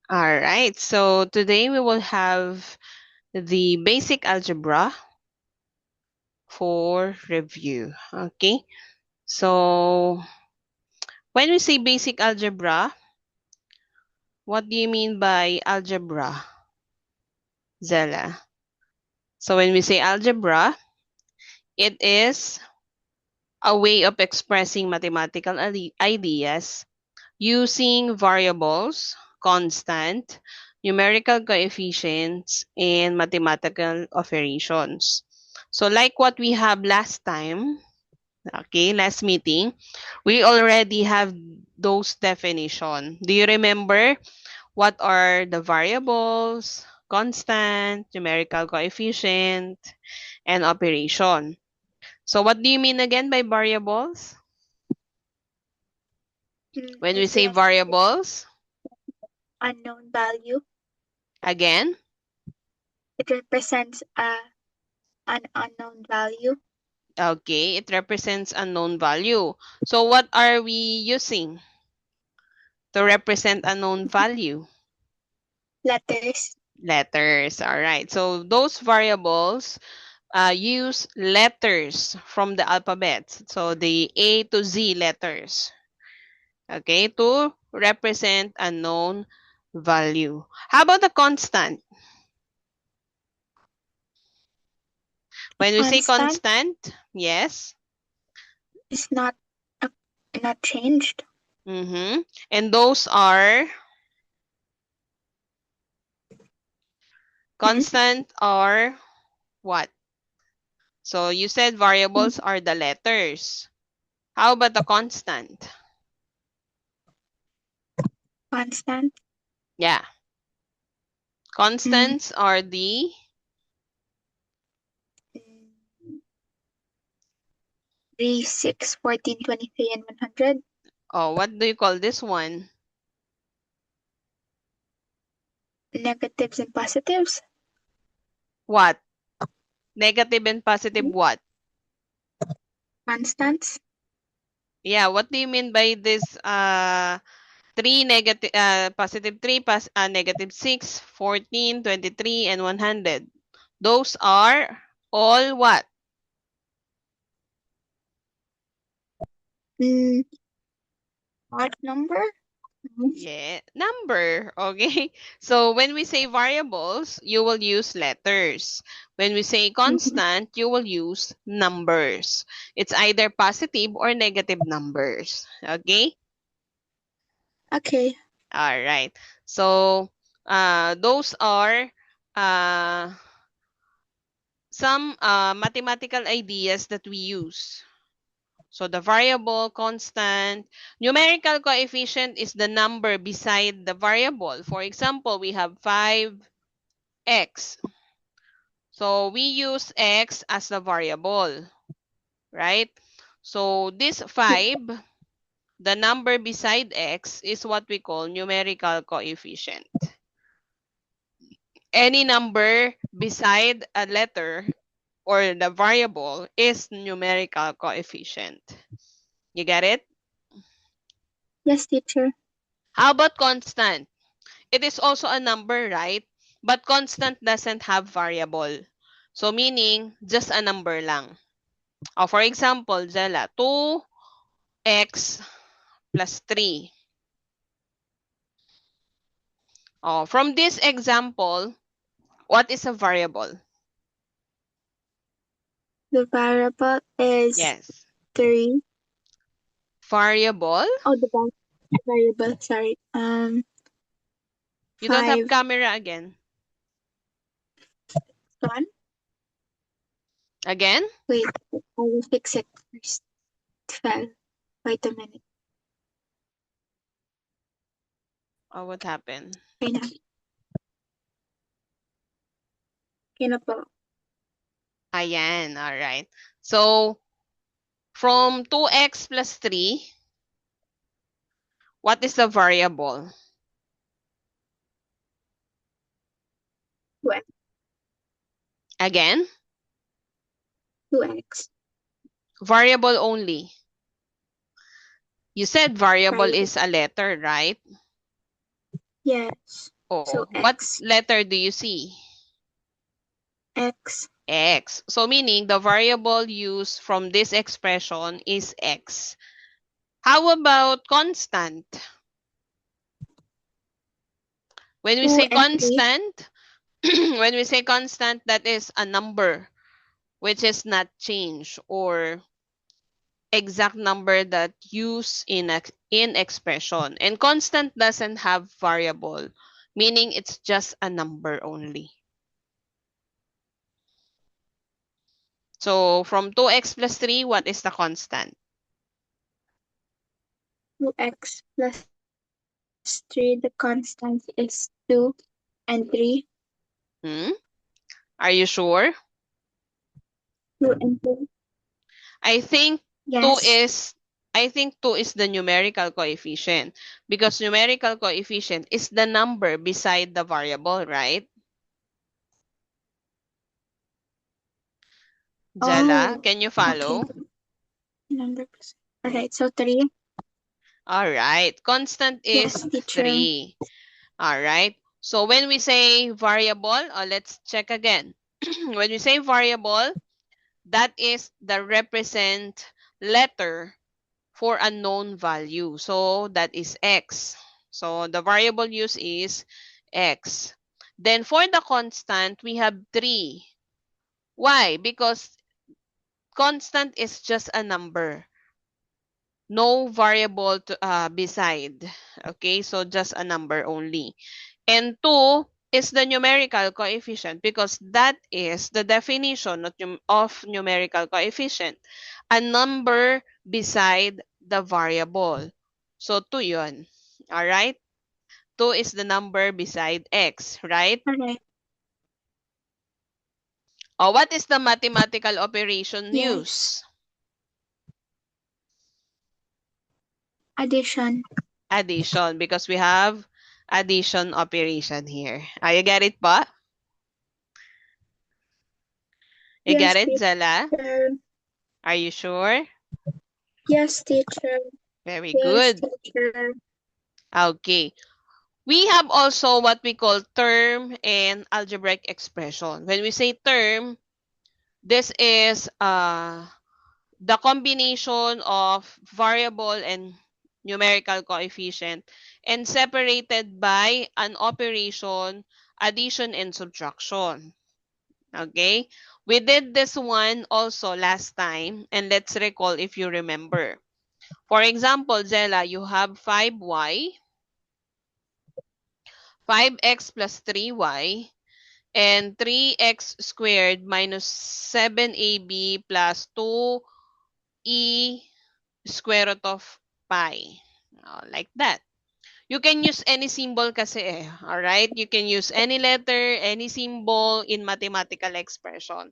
All right, so today we will have the basic algebra for review. Okay, so when we say basic algebra, what do you mean by algebra, Zella? So when we say algebra, it is a way of expressing mathematical ideas using variables, constant, numerical coefficients, and mathematical operations. So like what we have last time, okay, last meeting, we already have those definition. Do you remember what are the variables, constant, numerical coefficient, and operation? So what do you mean again by variables? When we It's say like variables, unknown value. again, It represents an unknown value. okay, it represents a known value. So what are we using to represent a known value? Letters. Letters, all right. So those variables use letters from the alphabet. So the A to Z letters, okay, to represent a known value. How about the constant? When we say Constant constant, yes. is uh, not changed. Mm-hmm. And those are Hmm? constant are what? So you said variables are the letters. How about the constant? Constant. Yeah. Mm, Constants are the 3, 6, 14, 23, and 100. oh, what do you call this one? Negatives and positives. What? Negative and positive what? Constants. Yeah, what do you mean by this three negative positive 3 negative 6, 14, 23, and 100? Those are all what? Mm, odd number. Yeah, number. Okay. So when we say variables, you will use letters. When we say Mhm. constant, you will use numbers. It's either positive or negative numbers. Okay. Okay. All right. So those are uh, some mathematical ideas that we use. So the variable, constant, numerical coefficient is the number beside the variable. For example, we have 5x. So we use x as the variable, right? So this 5, the number beside x, is what we call numerical coefficient. Any number beside a letter or the variable is numerical coefficient. You get it? Yes, teacher. How about constant? It is also a number, right? But constant doesn't have variable. So meaning, just a number lang. For example, Zella, 2x plus 3. From this example, what is a variable? The variable is Yes. 3. Variable? Oh, the variable. Sorry. You don't have 5. camera again. One. Again? Wait. I will fix it first. It fell. Wait a minute. What happened? Okay na. Okay na po. Ayan, all right. So, from 2x plus 3, what is the variable? 2x. Again? 2x. Variable only. You said variable Variable. is a letter, right? Yes. Oh, So what X. letter do you see? X. X. So meaning the variable used from this expression is X. How about constant? When we 2 say and 3. constant, when we say constant, that is a number which is not changed or exact number that used in expression. And constant doesn't have variable, meaning it's just a number only. So from 2x plus 3, what is the constant? 2x plus 3. The constant is 2 and 3. Hmm? Are you sure? 2 and 3. I think 2 Yes. is I think 2 is the numerical coefficient because numerical coefficient is the number beside the variable, right? Jella, Oh, can you okay. follow? Number. Alright, so 3. All right. Constant Yes, is teacher. 3. All right. So when we say variable, let's check again. When we say variable, that is the represent letter for a known value. So that is x. So the variable used is x. Then for the constant, we have 3. Why? Because constant is just a number. No variable to, beside. Okay, so just a number only. And 2 is the numerical coefficient because that is the definition of numerical coefficient. A number beside the variable. So 2 yun. Alright? 2 is the number beside x, right? Alright. What is the mathematical operation Yes. used? Addition. Addition, because we have addition operation here. You get it pa? You get Yes, it, Zala? teacher. Are you sure? Yes, teacher. Very Yes, good. teacher. Okay. We have also what we call term and algebraic expression. When we say term, this is the combination of variable and numerical coefficient and separated by an operation, addition and subtraction. Okay? We did this one also last time, and let's recall if you remember. For example, Zella, you have 5y, 5x plus 3y, and 3x squared minus 7ab plus 2e square root of pi. Like that. You can use any symbol kasi eh. Alright? You can use any letter, any symbol in mathematical expression.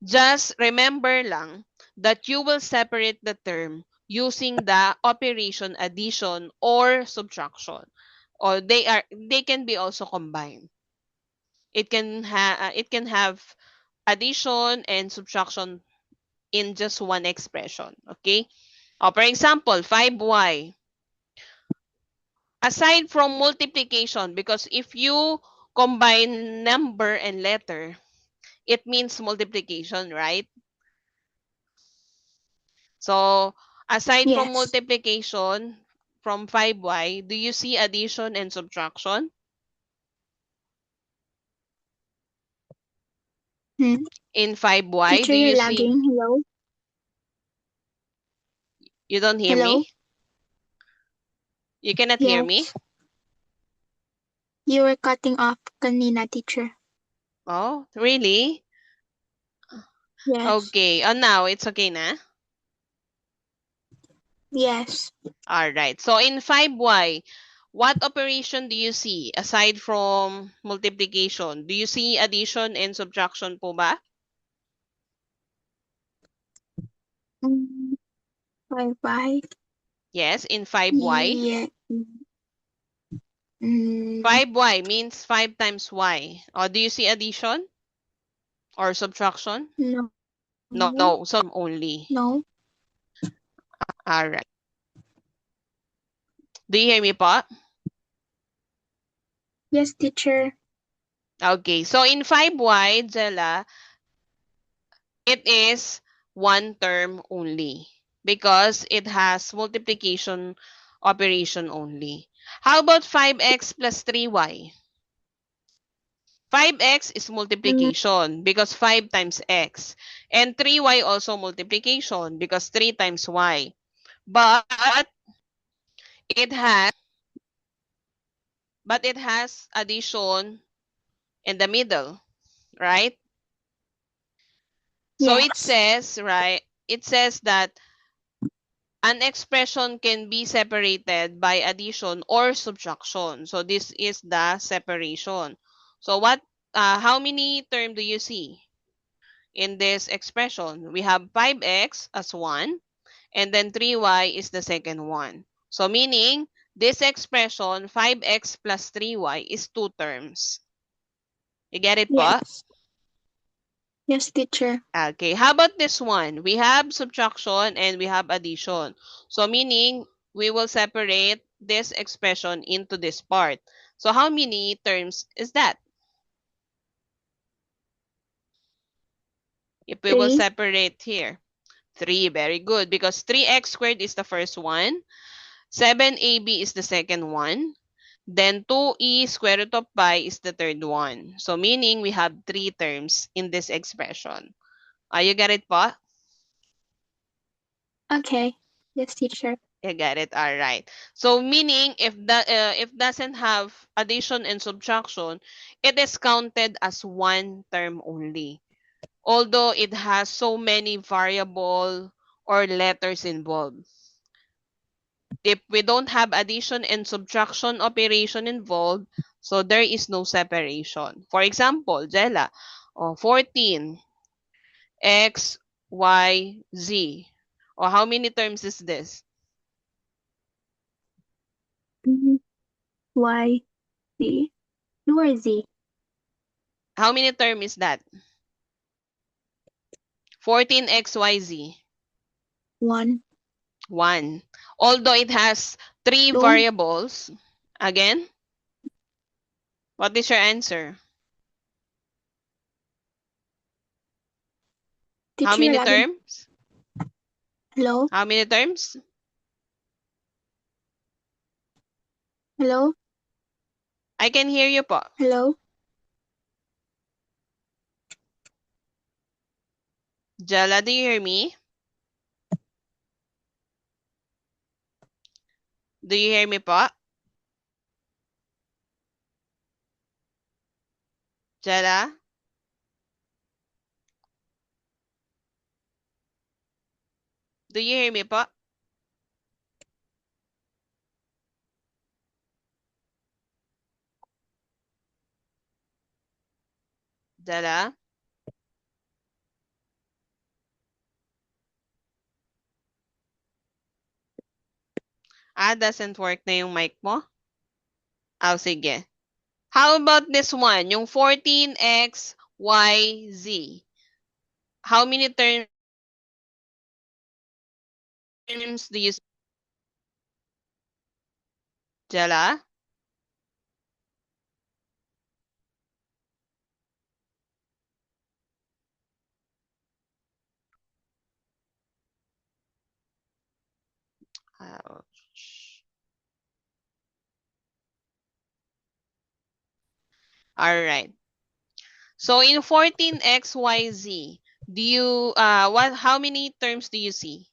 Just remember lang that you will separate the term using the operation addition or subtraction. Or they can be also combined. It can have addition and subtraction in just one expression. Okay? For example, 5y. Aside from multiplication, because if you combine number and letter, it means multiplication, right? So, aside from Yes. multiplication from 5y, do you see addition and subtraction? Hmm. In 5y, Teacher, do you're you see? lagging. Hello? You don't hear Hello? me? You cannot hear me? Yes. You were cutting off kanina, teacher. Oh, really? Yes. Okay. Now, it's okay na? Yes. Alright. So, in 5y, what operation do you see aside from multiplication? Do you see addition and subtraction po ba? Mm, bye-bye. Yes, in 5y. Yeah. Mm, 5y means 5 times y. Do you see addition or subtraction? no. No, some only. No. Alright. Do you hear me po? Yes, teacher. Okay, so in 5y, Jella, it is one term only because it has multiplication operation only. How about 5x plus 3y? 5x is Mm, multiplication because 5 times x. And 3y also multiplication because 3 times y. But it has addition in the middle, right? So it yes. says, right? It says that an expression can be separated by addition or subtraction. So this is the separation. So how many terms do you see in this expression? We have 5x as one, and then 3y is the second one. So meaning, this expression, 5x plus 3y, is two terms. You get it po? Yes. Yes, teacher. Okay, how about this one? We have subtraction and we have addition. So meaning, we will separate this expression into this part. So how many terms is that? If we will 3. separate here. 3, very good. Because 3x squared is the first one. 7ab is the second one. Then 2e square root of pi is the third one. So meaning, we have 3 terms in this expression. You get it po? Okay. Yes, teacher. You get it. All right. So meaning if doesn't have addition and subtraction, it is counted as one term only. Although it has so many variable or letters involved. If we don't have addition and subtraction operation involved, so there is no separation. For example, Jella, 14 x, y, z. Or how many terms is this? Mm, Y, Z. Nor Z. How many term is that? 14xyz. 1, 1. Although it has 3 2. variables. Again, what is your answer? How Teacher, many lagi. terms? Hello? How many terms? Hello? I can hear you po. Hello? Jala, do you hear me? Do you hear me po? Jala? Do you hear me po? Jala? Doesn't work na yung mic mo? Sige. How about this one? Yung 14xyz. How many terms do you see? Jala? Ouch. All right. So in 14xyz, do you how many terms do you see?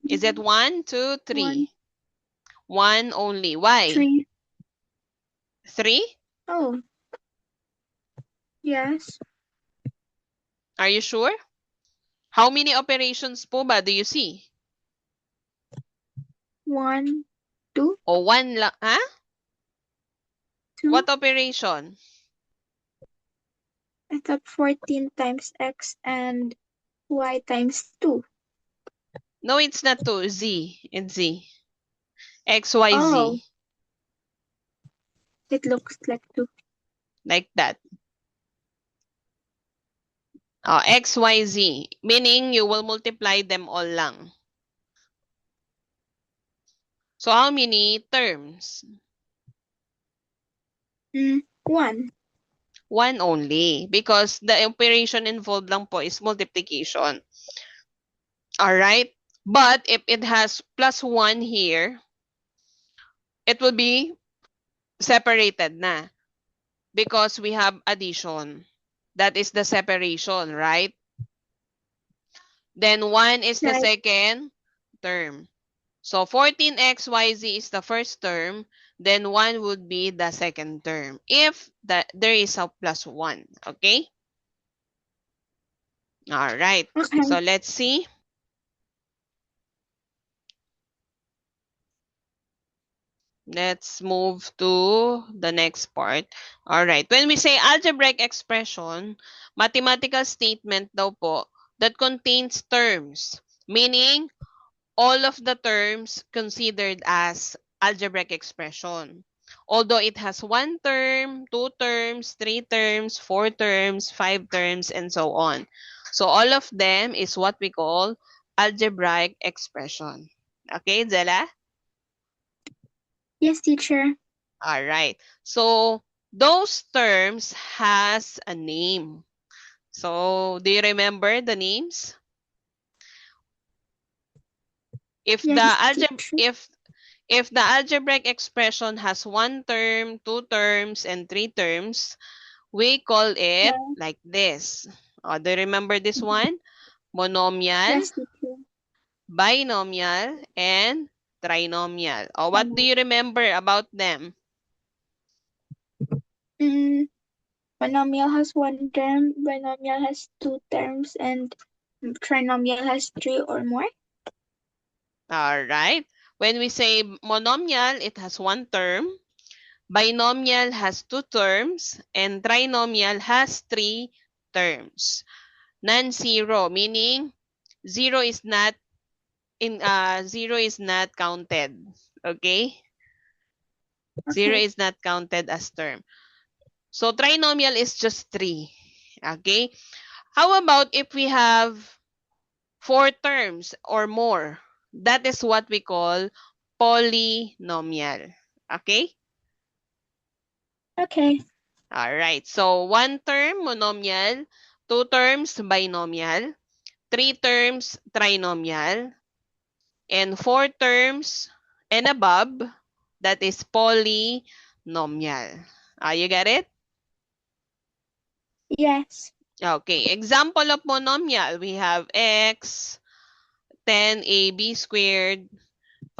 Is it 1, 2, 1, 3? 1 only. Why? 3. 3? Oh, yes. Are you sure? How many operations po ba do you see? 1, 2, O 1 lang, ha? 2. What operation? I thought 14 times X and Y times 2. No, it's not 2. Z. It's Z. X, Y, Oh, Z. it looks like 2. Like that. X, Y, Z. Meaning you will multiply them all lang. So how many terms? 1. One only, because the operation involved lang po is multiplication. Alright? But if it has plus 1 here, it will be separated na because we have addition. That is the separation, right? Then 1 is the Right. second term. So 14xyz is the first term, then 1 would be the second term if there is a plus 1. Okay? All right. Okay. So let's see. Let's move to the next part. All right. When we say algebraic expression, mathematical statement daw po that contains terms, meaning all of the terms considered as algebraic expression. Although it has 1 term, 2 terms, 3 terms, 4 terms, 5 terms, and so on. So all of them is what we call algebraic expression. Okay, Zella? Yes, teacher. All right. So those terms has a name. So do you remember the names? If the Yes, teacher. if the algebraic expression has 1 term, 2 terms, and 3 terms, we call it Yeah. like this. Do you remember this one? Monomial, Yes, teacher. binomial, and trinomial. What do you remember about them? Mm, Binomial has 1 term, binomial has 2 terms, and trinomial has 3 or more. All right. When we say monomial, it has 1 term. Binomial has 2 terms. And trinomial has 3 terms. Non-zero, meaning zero is not counted. Okay? Zero Okay. is not counted as term. So trinomial is just 3. Okay? How about if we have 4 terms or more? That is what we call polynomial. Okay? Okay. All right. So 1 term monomial, 2 terms binomial, 3 terms trinomial, and 4 terms and above, that is polynomial. You get it? Yes. Okay. Example of monomial, we have x, 10ab squared,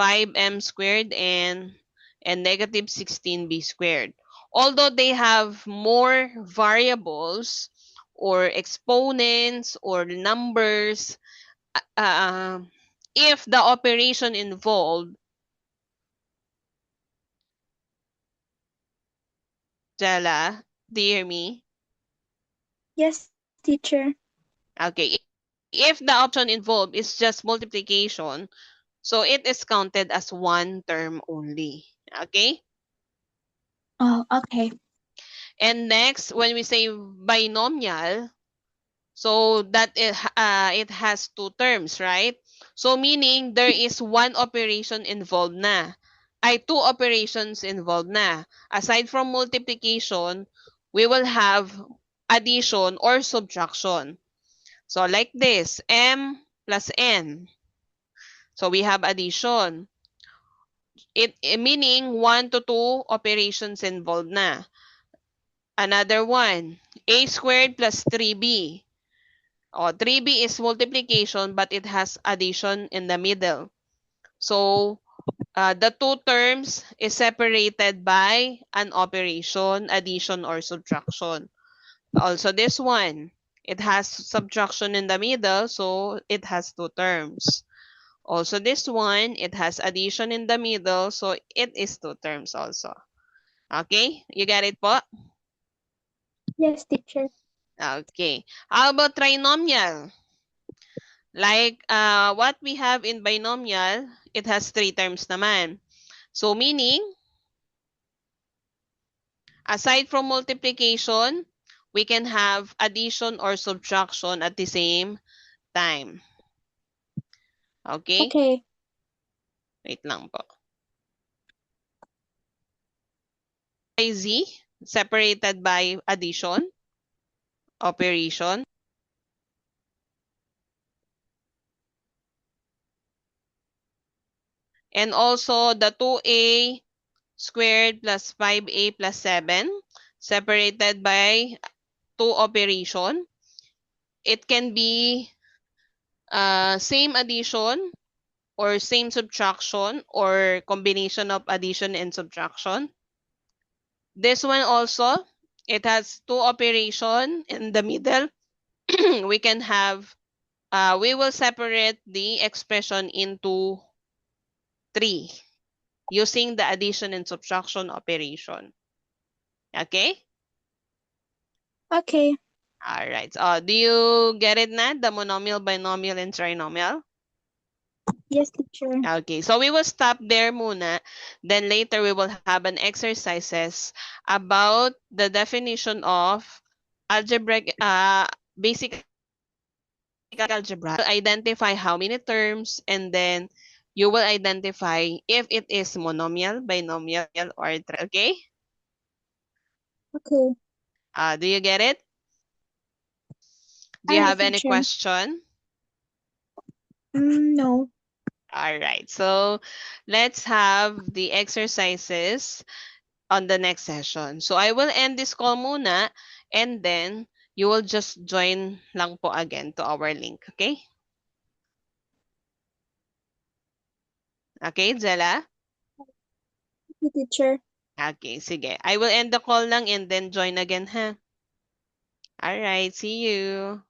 5m squared, and negative 16b squared. Although they have more variables or exponents or numbers, uh, if the operation involved, Jala, do you hear me? Yes, teacher. Okay. If the option involved is just multiplication, so it is counted as 1 term only. Okay? Oh, okay. And next, when we say binomial, so that it has 2 terms, right? So meaning there is 1 operation involved na. 2 operations involved na. Aside from multiplication, we will have addition or subtraction. So like this, m plus n. So we have addition. It meaning 1 to 2 operations involved na. Another one, a squared plus 3b. 3b is multiplication but it has addition in the middle. So the two terms is separated by an operation, addition or subtraction. Also this one, it has subtraction in the middle, so it has 2 terms. Also this one, it has addition in the middle, so it is 2 terms also. Okay? You get it po? Yes, teacher. Okay. How about trinomial? Like what we have in binomial, it has 3 terms naman. So meaning, aside from multiplication, we can have addition or subtraction at the same time. Okay? Okay. Wait lang po. z separated by addition operation. And also the 2a squared plus 5a plus 7 separated by 2 operation. It can be same addition or same subtraction or combination of addition and subtraction. This one also, it has 2 operation in the middle. We can have, we will separate the expression into 3 using the addition and subtraction operation. Okay? Okay. All right. Do you get it na? The monomial, binomial, and trinomial? Yes, teacher. Okay, so we will stop there muna. Then later we will have an exercises about the definition of algebraic, basic algebra. Identify how many terms, and then you will identify if it is monomial, binomial, or okay? Okay. Do you get it? Do you All right, have any teacher. question? No. All right, so let's have the exercises on the next session. So I will end this call muna, and then you will just join lang po again to our link, okay? Okay, Jella? Okay, teacher. Okay, sige. I will end the call lang and then join again, ha? All right, see you.